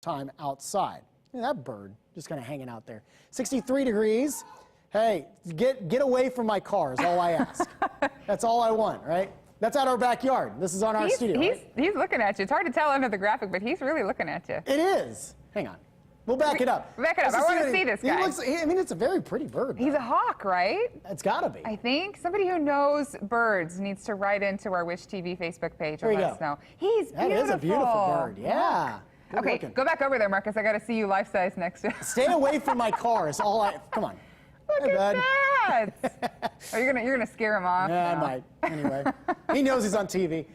time outside. Look at that bird just kind of hanging out there. 63 degrees. Hey, get away from my car is all I ask. That's all I want, right? That's at our backyard. This is on our studio. He's looking at you. It's hard to tell under the graphic, but he's really looking at you. It is. Hang on. We'll back it up. Back it up. I want to see this guy. I mean, it's a very pretty bird. He's a hawk, right? It's got to be. I think somebody who knows birds needs to write into our Wish TV Facebook page and let us know. He's beautiful. That is a beautiful bird. Yeah. Good okay, looking. go back over there, Marcus. I got to see you life size next to. Stay away from my car is all I. Come on. Look at that. Oh, you're gonna scare him off. Yeah, I might. Anyway, he knows he's on TV.